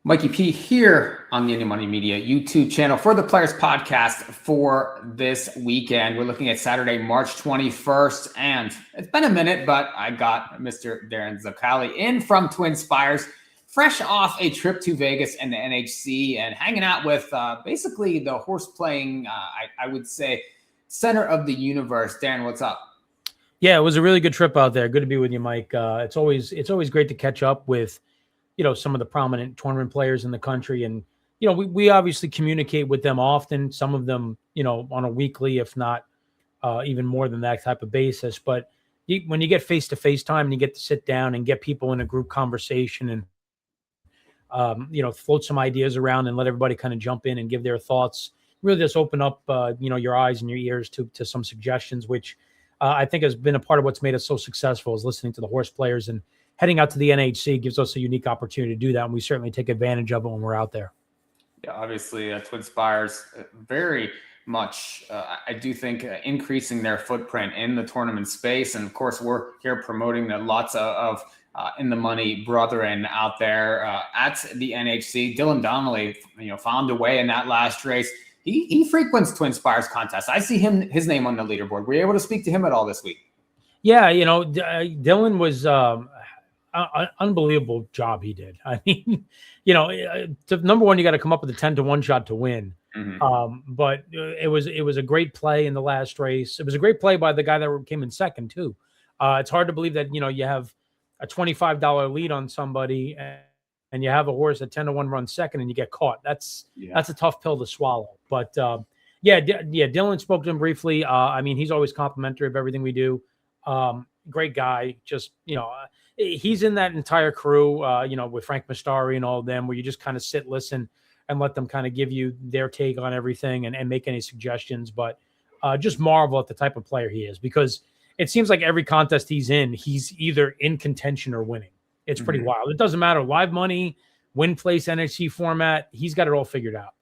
Mikee P here on the Indie Money Media YouTube channel for the Players Podcast for this weekend. We're looking at Saturday, March 21st, and it's been a minute, but I got Mr. Darin Zoccali in from TwinSpires, fresh off a trip to Vegas and the NHC, and hanging out with basically the horse playing, I would say, center of the universe. Darin, what's up? Yeah, it was a really good trip out there. Good to be with you, Mike. It's always great to catch up with some of the prominent tournament players in the country. And, we obviously communicate with them often, some of them, on a weekly, if not even more than that type of basis. But when you get face-to-face time and you get to sit down and get people in a group conversation and, float some ideas around and let everybody kind of jump in and give their thoughts, really just open up, your eyes and your ears to some suggestions, which I think has been a part of what's made us so successful, is listening to the horse players. And heading out to the NHC gives us a unique opportunity to do that, and we certainly take advantage of it when we're out there. Yeah, obviously, TwinSpires very much, I do think, increasing their footprint in the tournament space. And of course, we're here promoting that lots of in the money brethren out there at the NHC. Dylan Donnelly, found a way in that last race. He frequents TwinSpires contests. I see his name on the leaderboard. Were you able to speak to him at all this week? Yeah, Dylan was unbelievable job he did. I mean, number one, you got to come up with a 10-1 shot to win. Mm-hmm. But it was a great play in the last race. It was a great play by the guy that came in second too. It's hard to believe that, you have a $25 lead on somebody and you have a horse at 10-1 run second and you get caught. That's a tough pill to swallow. But Dylan spoke to him briefly. I mean, he's always complimentary of everything we do. Great guy. Just, he's in that entire crew, with Frank Mastari and all of them, where you just kind of sit, listen, and let them kind of give you their take on everything and make any suggestions. But just marvel at the type of player he is, because it seems like every contest he's in, he's either in contention or winning. It's pretty wild. It doesn't matter. Live money, win place, NHC format. He's got it all figured out.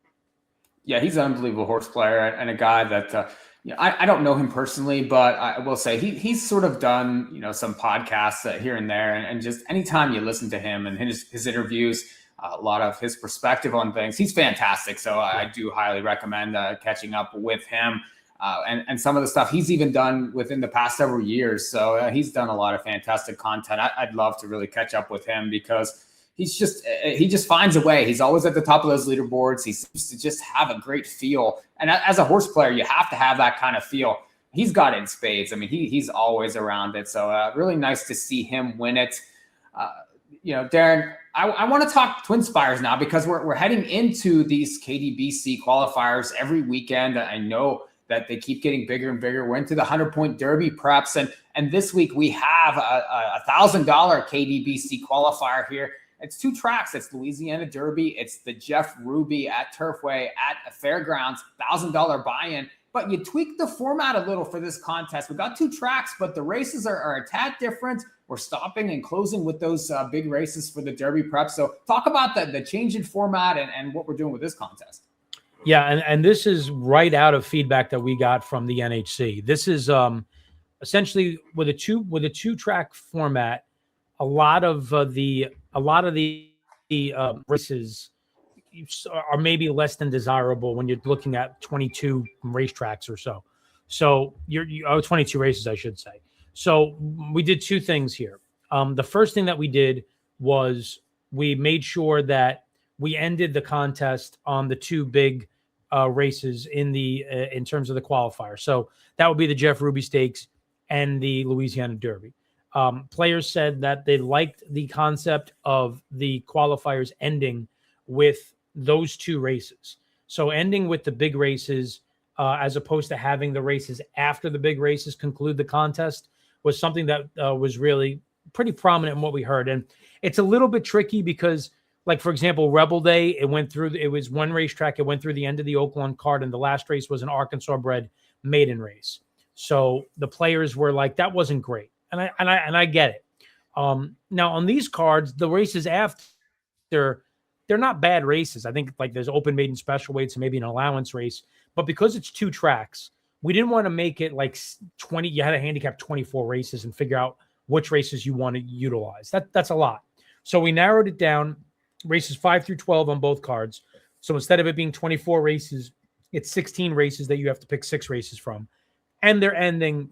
Yeah, he's an unbelievable horse player and a guy that I don't know him personally, but I will say he's sort of done some podcasts here and there, and just anytime you listen to him and his interviews, a lot of his perspective on things, he's fantastic. So I do highly recommend catching up with him and some of the stuff he's even done within the past several years. So he's done a lot of fantastic content. I'd love to really catch up with him, because he just finds a way. He's always at the top of those leaderboards. He seems to just have a great feel. And as a horse player, you have to have that kind of feel. He's got it in spades. I mean, he's always around it. So really nice to see him win it. Darin, I want to talk TwinSpires now, because we're heading into these KDBC qualifiers every weekend. I know that they keep getting bigger and bigger. We're into the 100-point Derby preps. And this week we have a $1,000 KDBC qualifier here. It's two tracks. It's Louisiana Derby. It's the Jeff Ruby at Turfway at Fairgrounds, $1,000 buy-in. But you tweak the format a little for this contest. We got two tracks, but the races are a tad different. We're stopping and closing with those big races for the Derby prep. So talk about the change in format and what we're doing with this contest. Yeah, and this is right out of feedback that we got from the NHC. This is essentially with a two track format. A lot of the races are maybe less than desirable when you're looking at 22 racetracks or so. So you're 22 races, I should say. So we did two things here. The first thing that we did was we made sure that we ended the contest on the two big races in terms of the qualifier. So that would be the Jeff Ruby Stakes and the Louisiana Derby. Players said that they liked the concept of the qualifiers ending with those two races. So ending with the big races, as opposed to having the races after the big races conclude the contest, was something that was really pretty prominent in what we heard. And it's a little bit tricky because, like, for example, Rebel Day, it was one racetrack. It went through the end of the Oakland card, and the last race was an Arkansas bred maiden race. So the players were like, that wasn't great. And I get it. Now on these cards, the races after, they're not bad races. I think like there's open maiden special weights and maybe an allowance race, but because it's two tracks, we didn't want to make it like 20. You had to handicap 24 races and figure out which races you want to utilize. That's a lot. So we narrowed it down races 5 through 12 on both cards. So instead of it being 24 races, it's 16 races that you have to pick 6 races from. And they're ending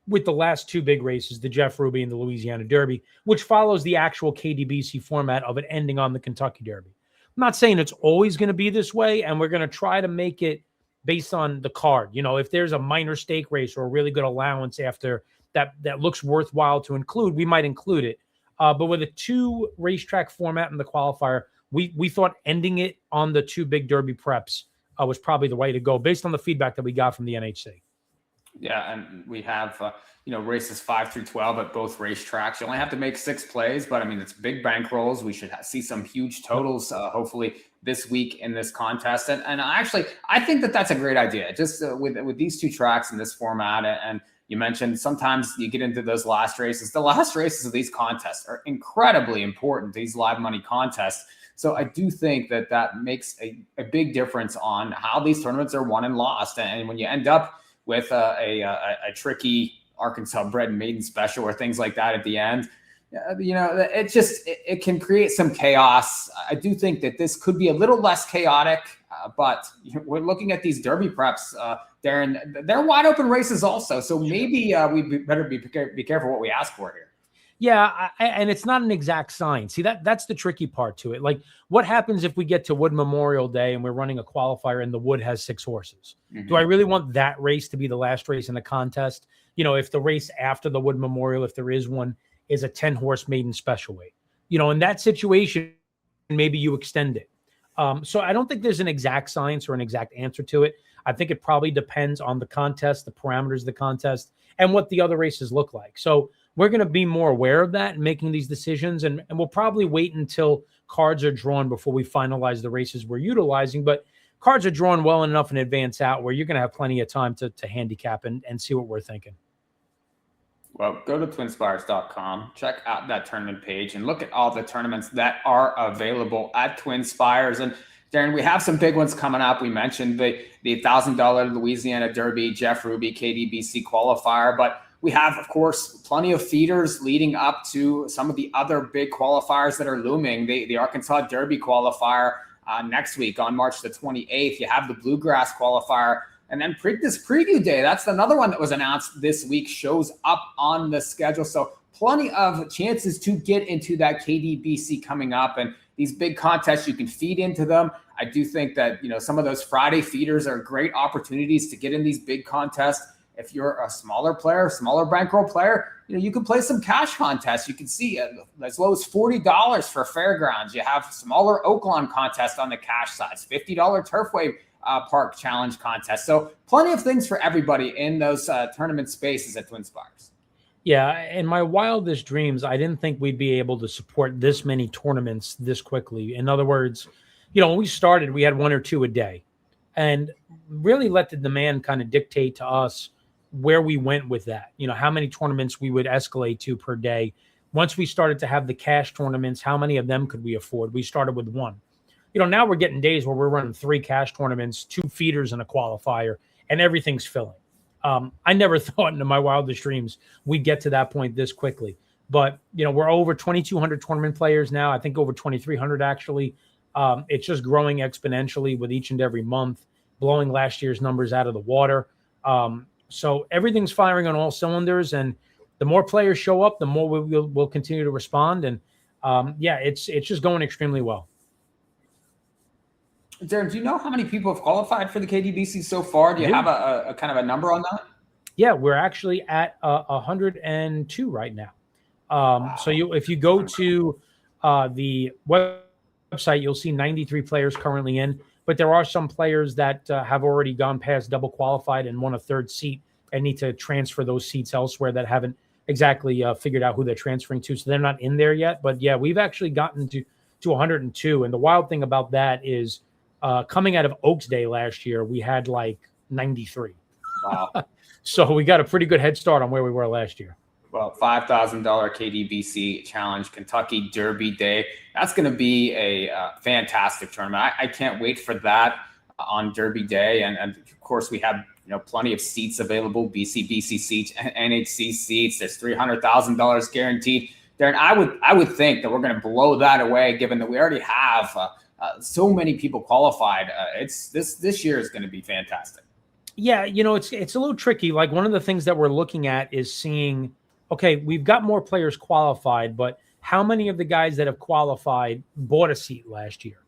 with the last 2 big races, the Jeff Ruby and the Louisiana Derby, which follows the actual KDBC format of it ending on the Kentucky Derby. I'm not saying it's always going to be this way, and we're going to try to make it based on the card. You know, if there's a minor stake race or a really good allowance after that looks worthwhile to include, we might include it. But with a 2 racetrack format in the qualifier, we thought ending it on the 2 big Derby preps was probably the way to go based on the feedback that we got from the NHC. Yeah, and we have races 5 through 12 at both racetracks. You only have to make 6 plays, but I mean it's big bankrolls. We should see some huge totals hopefully this week in this contest. And I think that's a great idea. Just with these 2 tracks in this format, and you mentioned sometimes you get into those last races. The last races of these contests are incredibly important. These live money contests. So I do think that makes a big difference on how these tournaments are won and lost. And when you end up with a tricky Arkansas bred maiden special or things like that at the end, it can create some chaos. I do think that this could be a little less chaotic, but we're looking at these Derby preps, Darin. They're wide open races also. So maybe we better be careful what we ask for here. Yeah, and it's not an exact science. See, that's the tricky part to it. Like, what happens if we get to Wood Memorial Day and we're running a qualifier and the Wood has 6 horses? Mm-hmm. Do I really want that race to be the last race in the contest? You know, if the race after the Wood Memorial, if there is one, is a 10-horse maiden special weight. You know, in that situation, maybe you extend it. So I don't think there's an exact science or an exact answer to it. I think it probably depends on the contest, the parameters of the contest, and what the other races look like. So we're going to be more aware of that and making these decisions. And we'll probably wait until cards are drawn before we finalize the races we're utilizing. But cards are drawn well enough in advance out where you're going to have plenty of time to handicap and see what we're thinking. Well, go to TwinSpires.com, check out that tournament page, and look at all the tournaments that are available at TwinSpires. And Darin, we have some big ones coming up. We mentioned the $1,000 Louisiana Derby, Jeff Ruby, KDBC qualifier, but we have, of course, plenty of feeders leading up to some of the other big qualifiers that are looming. The Arkansas Derby qualifier next week on March the 28th. You have the Bluegrass qualifier. And then this preview day, that's another one that was announced this week, shows up on the schedule. So plenty of chances to get into that KDBC coming up. And these big contests, you can feed into them. I do think that, some of those Friday feeders are great opportunities to get in these big contests. If you're a smaller player, smaller bankroll player, you can play some cash contests. You can see as low as $40 for Fairgrounds. You have smaller Oaklawn contest on the cash side, $50 Turfway Park Challenge contest. So plenty of things for everybody in those tournament spaces at TwinSpires. Yeah, in my wildest dreams, I didn't think we'd be able to support this many tournaments this quickly. In other words, when we started, we had 1 or 2 a day, and really let the demand kind of dictate to us where we went with that. How many tournaments we would escalate to per day. Once we started to have the cash tournaments, how many of them could we afford? We started with 1. Now we're getting days where we're running 3 cash tournaments, 2 feeders and a qualifier, and everything's filling. I never thought in my wildest dreams we'd get to that point this quickly. But, we're over 2,200 tournament players now. I think over 2,300 actually. It's just growing exponentially with each and every month, blowing last year's numbers out of the water. So everything's firing on all cylinders, and the more players show up, the more we'll continue to respond. And it's just going extremely well. Darin, do you know how many people have qualified for the KDBC so far? Do you have a kind of a number on that? Yeah, we're actually at 102 right now. Wow. So if you go to the website, you'll see 93 players currently in, but there are some players that have already gone past double qualified and won a 3rd seat and need to transfer those seats elsewhere that haven't exactly figured out who they're transferring to. So they're not in there yet. But yeah, we've actually gotten to 102. And the wild thing about that is coming out of Oaks Day last year, we had like 93. Wow. So we got a pretty good head start on where we were last year. Well, $5,000 KDBC Challenge, Kentucky Derby Day. That's going to be a fantastic tournament. I can't wait for that on Derby Day. And of course, we have plenty of seats available, BC seats, NHC seats. There's $300,000 guaranteed Darin, I would think that we're going to blow that away, given that we already have so many people qualified. This year is going to be fantastic. Yeah, it's a little tricky. Like, one of the things that we're looking at is seeing, okay, we've got more players qualified, but how many of the guys that have qualified bought a seat last year?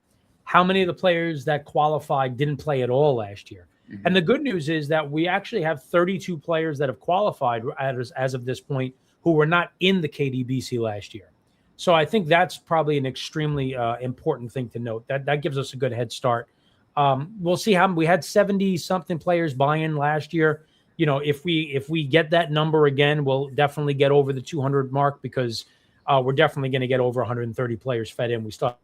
How many of the players that qualified didn't play at all last year? Mm-hmm. And the good news is that we actually have 32 players that have qualified as of this point who were not in the KDBC last year. So I think that's probably an extremely important thing to note. That gives us a good head start. We'll see how we had 70 something players buy in last year. If we get that number again, we'll definitely get over the 200 mark, because we're definitely going to get over 130 players fed in. We still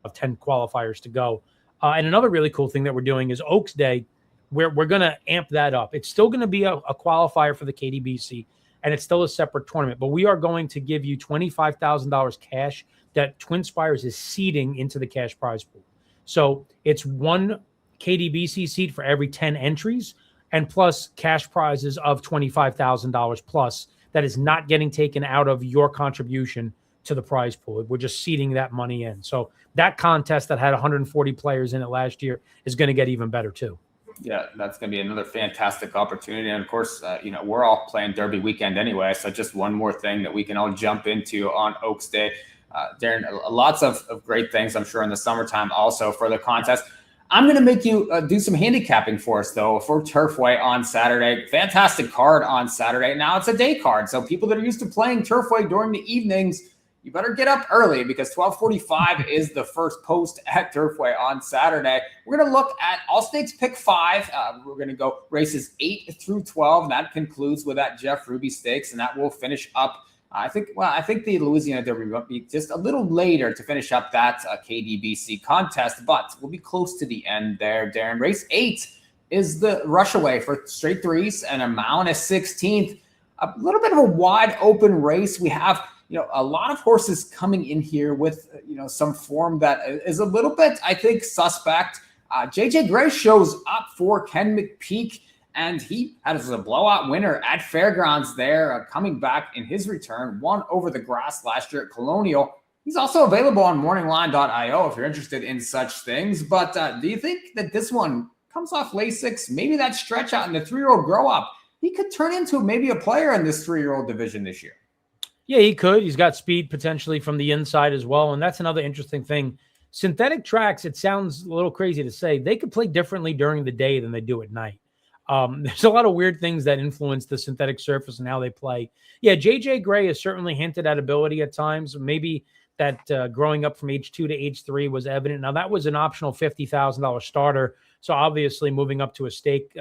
have 10 qualifiers to go. And another really cool thing that we're doing is Oaks Day, where we're going to amp that up. It's still going to be a qualifier for the KDBC, and it's still a separate tournament, but we are going to give you $25,000 cash that TwinSpires is seeding into the cash prize pool. So it's one KDBC seat for every 10 entries, and plus cash prizes of $25,000 plus that is not getting taken out of your contribution to the prize pool. We're just seeding that money in. So that contest that had 140 players in it last year is going to get even better too. Yeah, that's going to be another fantastic opportunity. And of course, we're all playing Derby weekend anyway. So just one more thing that we can all jump into on Oaks Day. Darin, lots of great things, I'm sure, in the summertime also for the contest. I'm going to make you do some handicapping for us, though, for Turfway on Saturday. Fantastic card on Saturday. Now it's a day card, so people that are used to playing Turfway during the evenings, you better get up early, because 12:45 is the first post at Turfway on Saturday. We're going to look at all stakes pick 5. We're going to go races 8 through 12. And that concludes with that Jeff Ruby Stakes, and that will finish up. I think the Louisiana Derby will be just a little later to finish up that KDBC contest, but we'll be close to the end there, Darin. Race 8 is the rush away for straight 3s and a mile and a 16th. A little bit of a wide open race. We have a lot of horses coming in here with some form that is a little bit, I think, suspect. JJ Gray shows up for Ken McPeak, and he has a blowout winner at Fairgrounds there, coming back in his return. Won over the grass last year at Colonial. He's also available on morningline.io if you're interested in such things. But do you think that this one comes off Lasix? Maybe that stretch out in the 3-year-old grow up, he could turn into maybe a player in this 3-year-old division this year. Yeah, he could. He's got speed potentially from the inside as well. And that's another interesting thing. Synthetic tracks, it sounds a little crazy to say, they could play differently during the day than they do at night. There's a lot of weird things that influence the synthetic surface and how they play. Yeah, JJ Gray has certainly hinted at ability at times. Maybe that growing up from age 2 to age 3 was evident. Now, that was an optional $50,000 starter. So obviously moving up to a stake,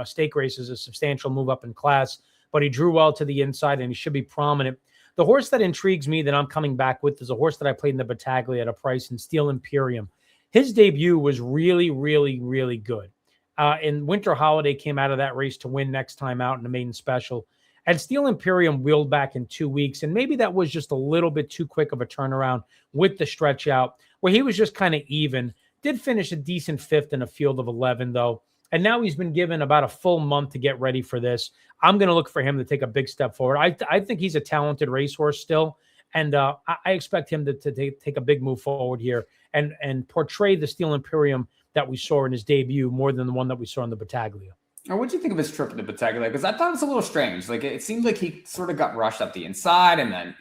stake race is a substantial move up in class. But he drew well to the inside, and he should be prominent. The horse that intrigues me that I'm coming back with is a horse that I played in the Battaglia at a price in Steel Imperium. His debut was really, really, really good. And Winter Holiday came out of that race to win next time out in the maiden special. And Steel Imperium wheeled back in 2 weeks, and maybe that was just a little bit too quick of a turnaround with the stretch out, where he was just kind of even. Did finish a decent 5th in a field of 11, though. And now he's been given about a full month to get ready for this. I'm going to look for him to take a big step forward. I think he's a talented racehorse still, and I expect him to take a big move forward here and portray the Steel Imperium that we saw in his debut more than the one that we saw in the Battaglia. Now, what did you think of his trip in the Battaglia? Because I thought it was a little strange. Like, it seemed like he sort of got rushed up the inside, and then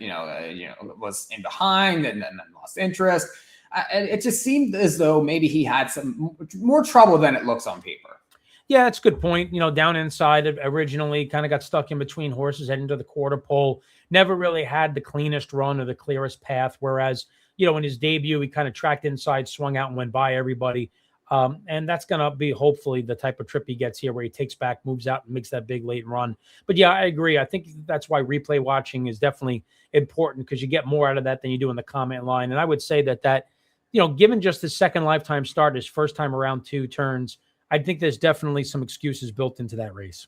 was in behind, and then lost interest. And it just seemed as though maybe he had some more trouble than it looks on paper. Yeah, that's a good point. Down inside originally, kind of got stuck in between horses heading to the quarter pole. Never really had the cleanest run or the clearest path. Whereas, in his debut, he kind of tracked inside, swung out, and went by everybody. And that's going to be hopefully the type of trip he gets here, where he takes back, moves out, and makes that big late run. But yeah, I agree. I think that's why replay watching is definitely important, because you get more out of that than you do in the comment line. And I would say that given just his second lifetime start, his first time around 2 turns, I think there's definitely some excuses built into that race.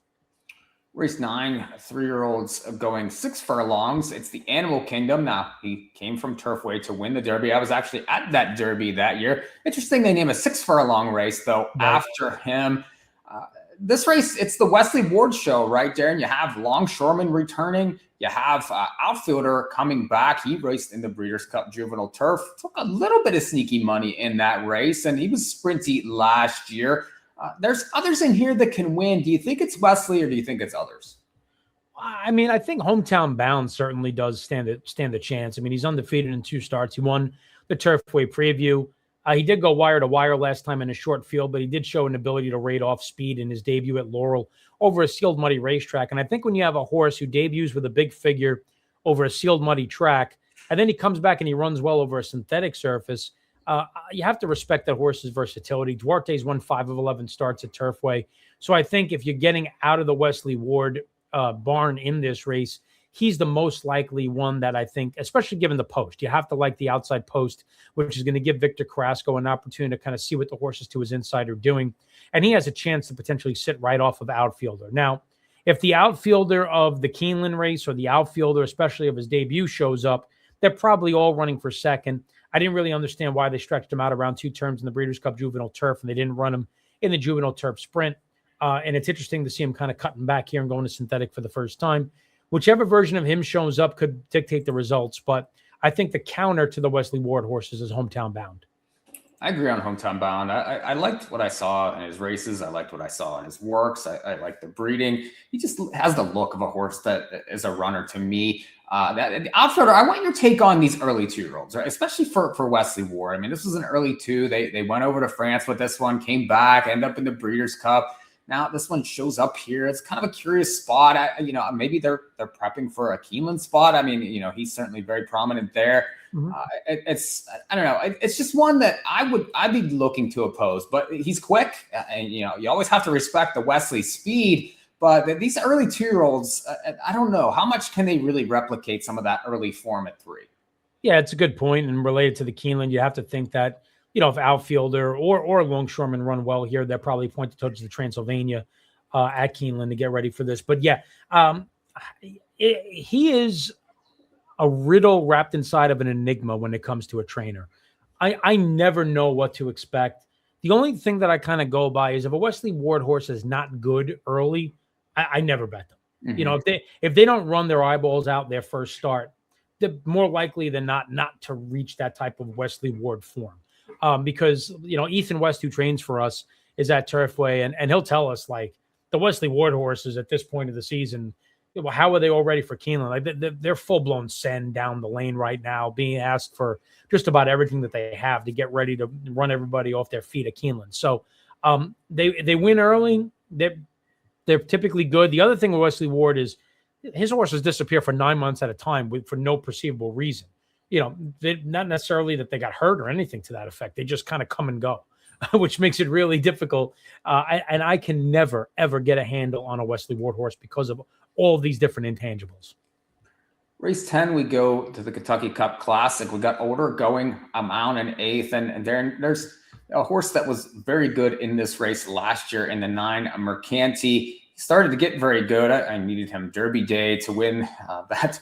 Race 9, 3-year-olds going 6 furlongs. It's the Animal Kingdom. Now, he came from Turfway to win the Derby. I was actually at that Derby that year. Interesting they name a 6-furlong race, though, after him. This race, it's the Wesley Ward show, right, Darin? You have Longshoreman returning. You have outfielder coming back. He raced in the Breeders' Cup Juvenile Turf, took a little bit of sneaky money in that race, and he was sprinty last year. There's others in here that can win. Do you think it's Wesley or do you think it's others? I mean, I think Hometown Bound certainly does stand a chance. I mean, he's undefeated in 2 starts. He won the Turfway Preview. He did go wire to wire last time in a short field, but he did show an ability to rate off speed in his debut at Laurel over a sealed muddy racetrack. And I think when you have a horse who debuts with a big figure over a sealed muddy track, and then he comes back and he runs well over a synthetic surface, you have to respect that horse's versatility. Duarte's won 5 of 11 starts at Turfway. So I think if you're getting out of the Wesley Ward barn in this race, he's the most likely one that I think, especially given the post, you have to like the outside post, which is going to give Victor Carrasco an opportunity to kind of see what the horses to his inside are doing. And he has a chance to potentially sit right off of outfielder. Now, if the outfielder of the Keeneland race or the outfielder, especially of his debut, shows up, they're probably all running for second. I didn't really understand why they stretched him out around 2 terms in the Breeders' Cup Juvenile Turf, and they didn't run him in the Juvenile Turf Sprint. And it's interesting to see him kind of cutting back here and going to synthetic for the first time. Whichever version of him shows up could dictate the results, but I think the counter to the Wesley Ward horses is Hometown Bound. I agree on Hometown Bound. I liked what I saw in his races. I liked what I saw in his works. I like the breeding. He just has the look of a horse that is a runner to me. The outfielder, I want your take on these early 2-year-olds, right? Especially for Wesley Ward. I mean, this was an early 2. They went over to France with this one, came back, ended up in the Breeders' Cup. Now this one shows up here. It's kind of a curious spot. Maybe they're prepping for a Keeneland spot. I mean, he's certainly very prominent there. Mm-hmm. I don't know. It's just one that I'd be looking to oppose. But he's quick, and you always have to respect the Wesley speed. But these early 2-year-olds, I don't know how much can they really replicate some of that early form at 3. Yeah, it's a good point. And related to the Keeneland, you have to think that, if outfielder or longshoreman run well here, they're probably pointed towards the Transylvania at Keeneland to get ready for this. But yeah, he is a riddle wrapped inside of an enigma when it comes to a trainer. I never know what to expect. The only thing that I kind of go by is if a Wesley Ward horse is not good early, I never bet them. Mm-hmm. If they don't run their eyeballs out their first start, they're more likely than not to reach that type of Wesley Ward form. Because, Ethan West, who trains for us, is at Turfway, and he'll tell us, like, the Wesley Ward horses at this point of the season, well, how are they all ready for Keeneland? Like, they're full-blown send down the lane right now, being asked for just about everything that they have to get ready to run everybody off their feet at Keeneland. So they win early. They're typically good. The other thing with Wesley Ward is his horses disappear for 9 months at a time for no perceivable reason. Not necessarily that they got hurt or anything to that effect. They just kind of come and go, which makes it really difficult. And I can never, ever get a handle on a Wesley Ward horse because of all of these different intangibles. Race 10, we go to the Kentucky Cup Classic. We got Older going a mount in 8th. And there's a horse that was very good in this race last year in the 9, Mercanti. He started to get very good. I needed him Derby Day to win that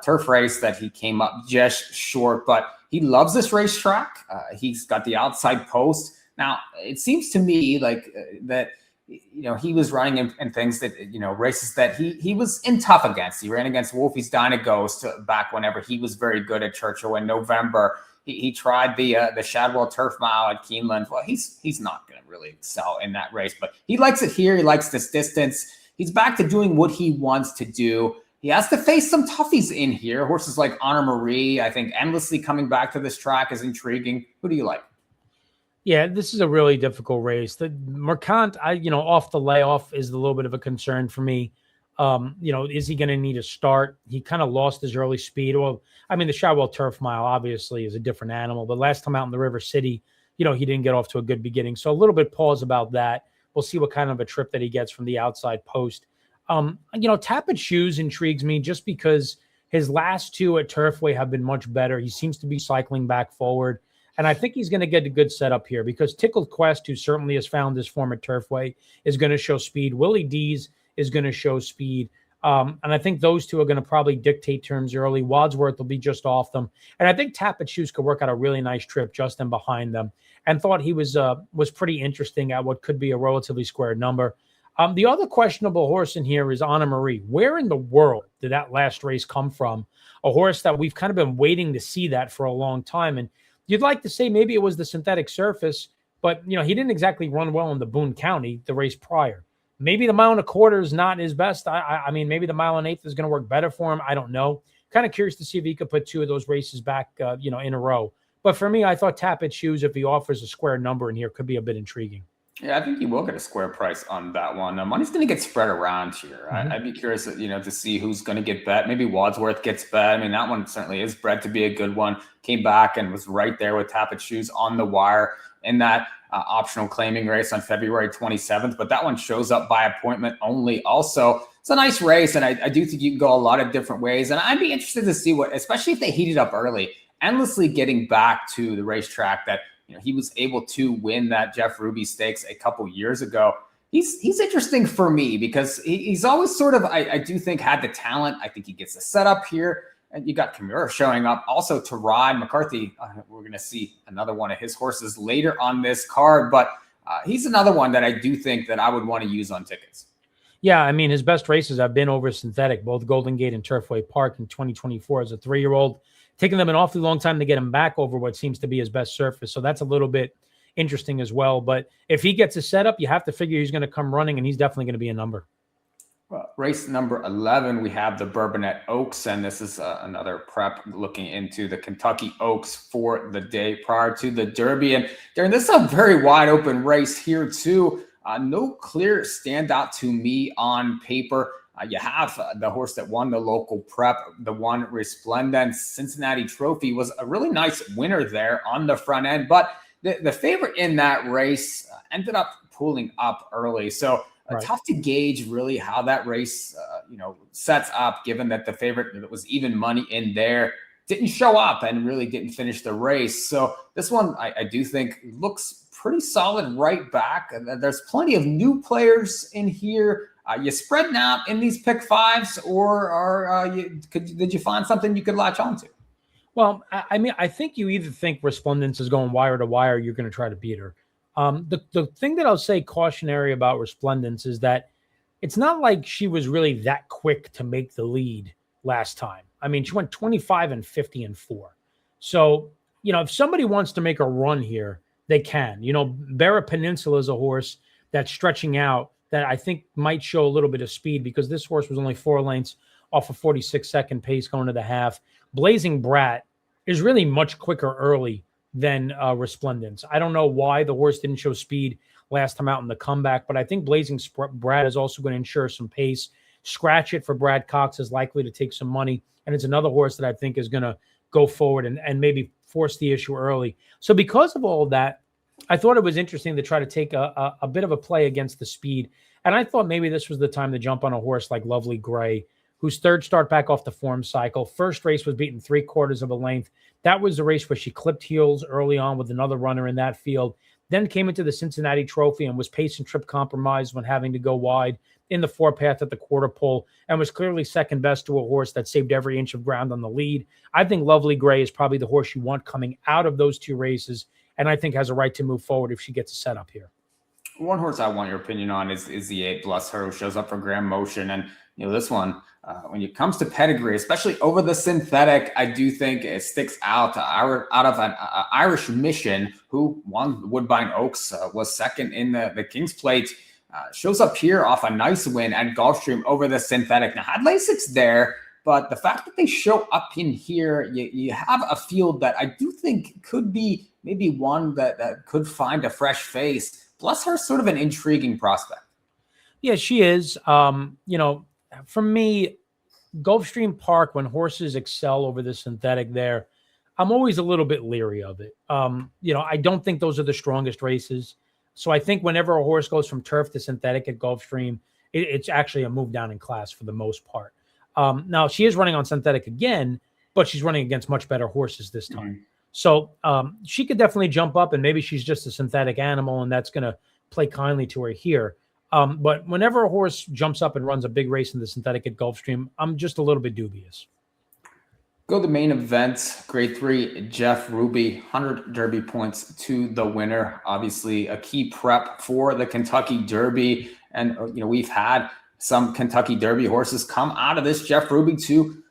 turf race that he came up just short, but he loves this racetrack. He's got the outside post. Now, it seems to me like that, he was running in things that, races that he was in tough against. He ran against Wolfie's Dyna Ghost back whenever he was very good at Churchill in November. He tried the Shadwell Turf Mile at Keeneland. Well, he's not going to really excel in that race, but he likes it here. He likes this distance. He's back to doing what he wants to do. He has to face some toughies in here. Horses like Honor Marie, I think endlessly coming back to this track is intriguing. Who do you like? Yeah, this is a really difficult race. The Mercant, off the layoff is a little bit of a concern for me. Is he going to need a start? He kind of lost his early speed. Well, I mean, the Shadwell Turf Mile obviously is a different animal. The last time out in the River City, he didn't get off to a good beginning. So a little bit pause about that. We'll see what kind of a trip that he gets from the outside post. Tappet Shoes intrigues me just because his last 2 at Turfway have been much better. He seems to be cycling back forward. And I think he's going to get a good setup here because Tickled Quest, who certainly has found his form at Turfway, is going to show speed. Willie D's is going to show speed. And I think those 2 are going to probably dictate terms early. Wadsworth will be just off them. And I think Tappet Shoes could work out a really nice trip just in behind them, and thought he was pretty interesting at what could be a relatively square number. The other questionable horse in here is Anna Marie. Where in the world did that last race come from? A horse that we've kind of been waiting to see that for a long time. And you'd like to say maybe it was the synthetic surface, but he didn't exactly run well in the Boone County the race prior. Maybe the 1.25 miles is not his best. I mean, maybe the 1.8 miles is going to work better for him. I don't know. Kind of curious to see if he could put 2 of those races back, in a row. But for me, I thought Tapit Shoes, if he offers a square number in here, could be a bit intriguing. Yeah, I think you will get a square price on that one. Money's going to get spread around here. I'd be curious, to see who's going to get bet. Maybe Wadsworth gets bet. I mean, that one certainly is bred to be a good one. Came back and was right there with Tapit Shoes on the wire in that optional claiming race on February 27th. But that one shows up by appointment only. Also, it's a nice race, and I do think you can go a lot of different ways. And I'd be interested to see especially if they heat it up early, endlessly getting back to the racetrack that he was able to win that Jeff Ruby Stakes a couple years ago. He's interesting for me because he's always sort of, I do think, had the talent. I think he gets the setup here. And you got Kimura showing up also to ride. McCarthy, we're going to see another one of his horses later on this card. But he's another one that I do think that I would want to use on tickets. Yeah, I mean, his best races have been over synthetic, both Golden Gate and Turfway Park in 2024 as a 3-year-old. Taking them an awfully long time to get him back over what seems to be his best surface. So that's a little bit interesting as well. But if he gets a setup, you have to figure he's going to come running, and he's definitely going to be a number. Race number 11, we have the Bourbonette Oaks, and this is another prep looking into the Kentucky Oaks for the day prior to the Derby. And Darin, this is a very wide open race here too. No clear standout to me on paper. You have the horse that won the local prep, the one Resplendent Cincinnati Trophy, was a really nice winner there on the front end. But the favorite in that race ended up pulling up early. So tough to gauge really how that race, sets up, given that the favorite that was even money in there didn't show up and really didn't finish the race. So this one, I do think, looks pretty solid right back. There's plenty of new players in here. You spreading out in these pick fives, or did you find something you could latch onto? Well, I mean, I think you either think Resplendence is going wire to wire, or you're going to try to beat her. The thing that I'll say cautionary about Resplendence is that it's not like she was really that quick to make the lead last time. I mean, she went 25 and 50 and 4. So, if somebody wants to make a run here, they can. Barra Peninsula is a horse that's stretching out that I think might show a little bit of speed, because this horse was only 4 lengths off a 46-second pace going to the half. Blazing Brat is really much quicker early than Resplendence. I don't know why the horse didn't show speed last time out in the comeback, but I think Blazing Brat is also going to ensure some pace. Scratch It for Brad Cox is likely to take some money, and it's another horse that I think is going to go forward and maybe force the issue early. So because of all of that, I thought it was interesting to try to take a bit of a play against the speed. And I thought maybe this was the time to jump on a horse like Lovely Gray, whose third start back off the form cycle. First race was beaten 3/4 of a length. That was the race where she clipped heels early on with another runner in that field. Then came into the Cincinnati Trophy and was pace and trip compromised when having to go wide in the 4-path at the quarter pole, and was clearly second best to a horse that saved every inch of ground on the lead. I think Lovely Gray is probably the horse you want coming out of those 2 races, and I think has a right to move forward if she gets a setup here. One horse I want your opinion on is the 8, Bless Her, who shows up for Grand Motion. And this one, when it comes to pedigree, especially over the synthetic, I do think it sticks out of an Irish Mission, who won Woodbine Oaks, was second in the King's Plate. Shows up here off a nice win at Gulfstream over the synthetic. Now, had Lasix there, but the fact that they show up in here, you have a field that I do think could be maybe one that could find a fresh face. Bless Her, sort of an intriguing prospect. Yeah, she is. For me, Gulfstream Park, when horses excel over the synthetic there, I'm always a little bit leery of it. I don't think those are the strongest races. So I think whenever a horse goes from turf to synthetic at Gulfstream, it's actually a move down in class for the most part. Now, she is running on synthetic again, but she's running against much better horses this time. Mm-hmm. So she could definitely jump up, and maybe she's just a synthetic animal, and that's going to play kindly to her here. But whenever a horse jumps up and runs a big race in the synthetic at Gulfstream, I'm just a little bit dubious. Go to the main event, grade 3, Jeff Ruby, 100 Derby points to the winner. Obviously, a key prep for the Kentucky Derby. And, we've had some Kentucky Derby horses come out of this Jeff Ruby to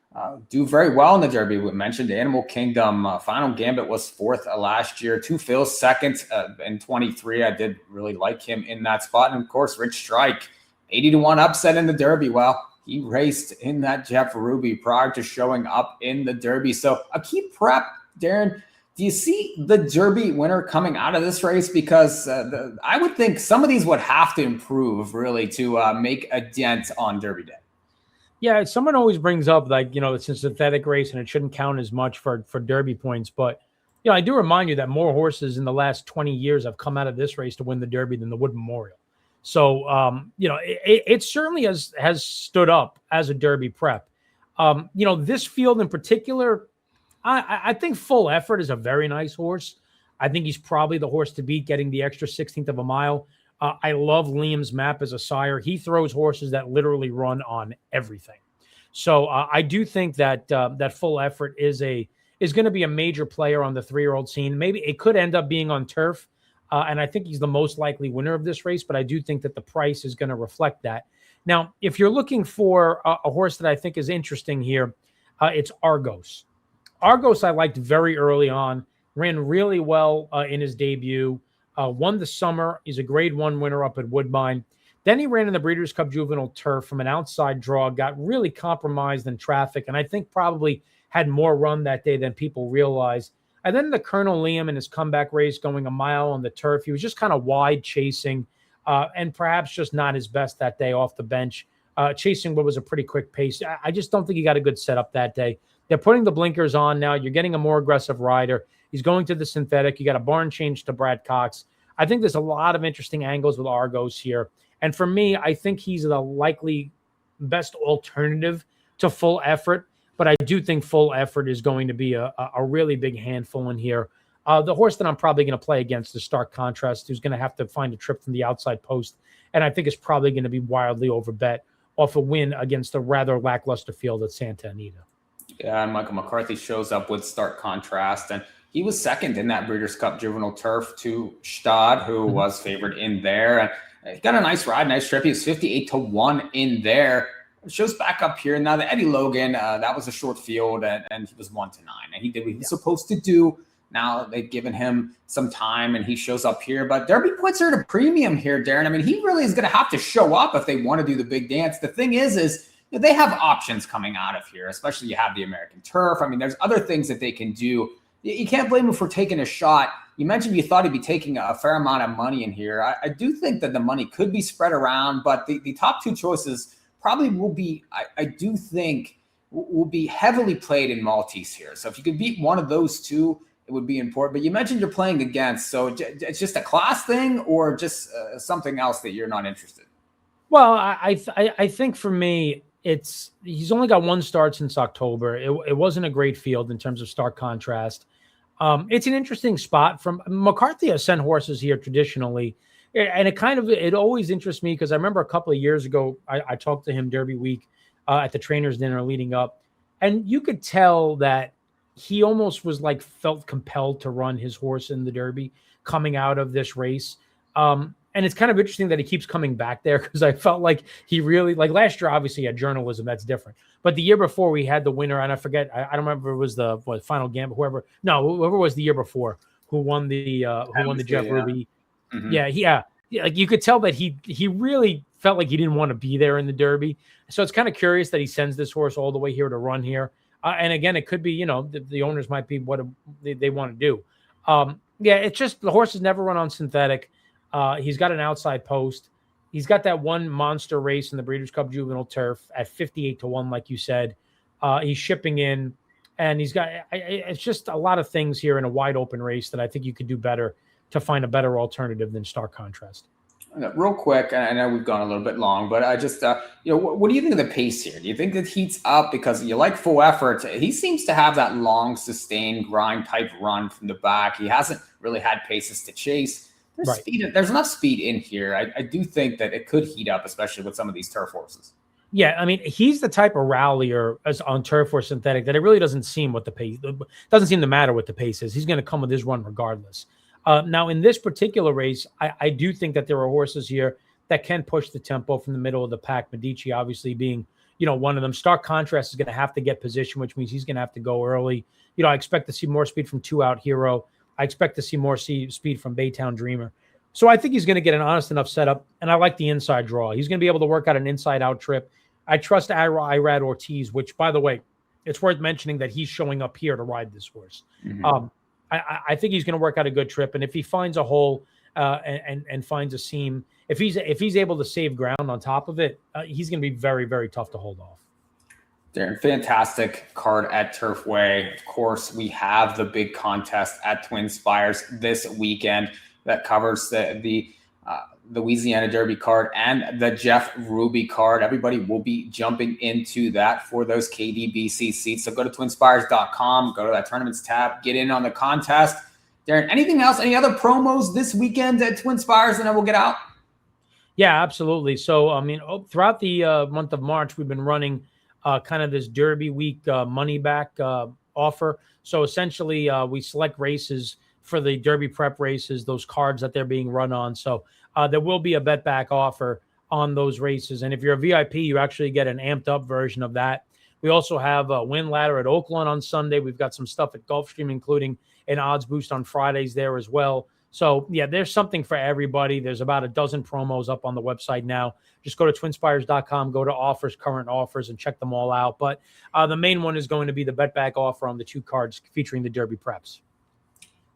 do very well in the Derby. We mentioned Animal Kingdom. Final Gambit was 4th last year. Two Phil's 2nd in 23. I did really like him in that spot. And, of course, Rich Strike, 80-1 upset in the Derby. Well, he raced in that Jeff Ruby prior to showing up in the Derby. So a key prep, Darin. Do you see the Derby winner coming out of this race? Because I would think some of these would have to improve really to make a dent on Derby Day. Yeah, someone always brings up it's a synthetic race and it shouldn't count as much for Derby points. But I do remind you that more horses in the last 20 years have come out of this race to win the Derby than the Wood Memorial. So, it certainly has stood up as a Derby prep. This field in particular, I think Full Effort is a very nice horse. I think he's probably the horse to beat, getting the extra 16th of a mile. I love Liam's Map as a sire. He throws horses that literally run on everything. So I do think that that Full Effort is going to be a major player on the 3-year-old scene. Maybe it could end up being on turf. And I think he's the most likely winner of this race, but I do think that the price is going to reflect that. Now, if you're looking for a horse that I think is interesting here, it's Argos. Argos I liked very early on, ran really well in his debut, won the summer. He's a grade 1 winner up at Woodbine. Then he ran in the Breeders' Cup Juvenile Turf from an outside draw, got really compromised in traffic, and I think probably had more run that day than people realized. And then the Colonel Liam in his comeback race going a mile on the turf, he was just kind of wide chasing and perhaps just not his best that day off the bench, chasing what was a pretty quick pace. I just don't think he got a good setup that day. They're putting the blinkers on now. You're getting a more aggressive rider. He's going to the synthetic. You got a barn change to Brad Cox. I think there's a lot of interesting angles with Argos here. And for me, I think he's the likely best alternative to Full Effort. But I do think Full Effort is going to be a really big handful in here. The horse that I'm probably going to play against is Stark Contrast, who's going to have to find a trip from the outside post. And I think it's probably going to be wildly overbet off a win against a rather lackluster field at Santa Anita. Yeah, and Michael McCarthy shows up with Stark Contrast. And he was 2nd in that Breeders' Cup Juvenile Turf to Stad, who was favored in there. And he got a nice ride, nice trip. He was 58-1 in there. It shows back up here. Now, the Eddie Logan, that was a short field, and he was 1-9. And he did what he was supposed to do. Now they've given him some time, and he shows up here. But Derby points are at a premium here, Darin. I mean, he really is going to have to show up if they want to do the big dance. The thing is they have options coming out of here, especially you have the American Turf. I mean, there's other things that they can do. You can't blame him for taking a shot. You mentioned you thought he'd be taking a fair amount of money in here. I do think that the money could be spread around, but the top 2 choices probably will be, I do think, will be heavily played in Maltese here. So if you could beat one of those 2, it would be important. But you mentioned you're playing against, so it's just a class thing or just something else that you're not interested in? Well, I think for me, he's only got 1 start since October. It wasn't a great field in terms of Stark Contrast. It's an interesting spot. From McCarthy has sent horses here traditionally. And it always interests me because I remember a couple of years ago, I talked to him Derby week at the trainers dinner leading up. And you could tell that he almost was felt compelled to run his horse in the Derby coming out of this race. And it's kind of interesting that he keeps coming back there because I felt like he really, last year, obviously, he had journalism. That's different. But the year before, we had the winner, and I forget, I don't remember if it was the Final Gambit, whoever was the year before who won the Jeff Ruby. Mm-hmm. Yeah. You could tell that he really felt like he didn't want to be there in the Derby. So it's kind of curious that he sends this horse all the way here to run here. And again, it could be, the owners might be what they want to do. It's just the horse has never run on synthetic. He's got an outside post. He's got that one monster race in the Breeders' Cup Juvenile Turf at 58-1, like you said. He's shipping in, and he's got it's just a lot of things here in a wide open race that I think you could do better to find a better alternative than Stark Contrast. Real quick, and I know we've gone a little bit long, but I just, what do you think of the pace here? Do you think it heats up because you like Full Effort? He seems to have that long, sustained grind type run from the back. He hasn't really had paces to chase. There's right. Speed. There's enough speed in here. I do think that it could heat up, especially with some of these turf horses. Yeah, I mean, he's the type of rallier as on turf or synthetic that it really doesn't seem what the pace doesn't seem to matter what the pace is. He's going to come with his run regardless. Now, in this particular race, I do think that there are horses here that can push the tempo from the middle of the pack. Medici, obviously, being one of them. Stark Contrast is going to have to get position, which means he's going to have to go early. I expect to see more speed from Two Out Hero. I expect to see more speed from Baytown Dreamer. So I think he's going to get an honest enough setup, and I like the inside draw. He's going to be able to work out an inside-out trip. I trust Irad Ortiz, which, by the way, it's worth mentioning that he's showing up here to ride this horse. Mm-hmm. I think he's going to work out a good trip, and if he finds a hole and finds a seam, if he's able to save ground on top of it, he's going to be very, very tough to hold off. Darren, fantastic card at Turfway. Of course, we have the big contest at TwinSpires this weekend that covers the Louisiana Derby card and the Jeff Ruby card. Everybody will be jumping into that for those KDBC seats. So go to twinspires.com, go to that tournaments tab, get in on the contest. Darren, anything else? Any other promos this weekend at TwinSpires, and then we'll get out? Yeah, absolutely. So, I mean, throughout the month of March, we've been running kind of this Derby week money back offer. So essentially, we select races for the Derby prep races, those cards that they're being run on. So there will be a bet back offer on those races. And if you're a VIP, you actually get an amped up version of that. We also have a win ladder at Oakland on Sunday. We've got some stuff at Gulfstream, including an odds boost on Fridays there as well. So yeah, there's something for everybody. There's about a dozen promos up on the website now. Just go to twinspires.com, go to offers, current offers, and check them all out. But the main one is going to be the bet back offer on the two cards featuring the Derby preps.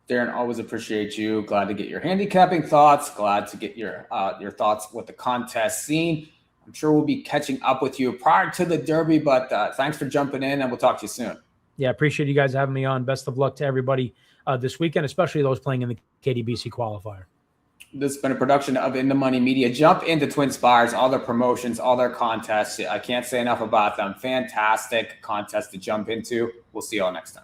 Darren, always appreciate you. Glad to get your handicapping thoughts. Glad to get your thoughts with the contest scene. I'm sure we'll be catching up with you prior to the Derby, but thanks for jumping in, and we'll talk to you soon. Yeah, appreciate you guys having me on. Best of luck to everybody this weekend, especially those playing in the KDBC qualifier. This has been a production of In the Money Media. Jump into TwinSpires, all their promotions, all their contests. I can't say enough about them. Fantastic contest to jump into. We'll see you all next time.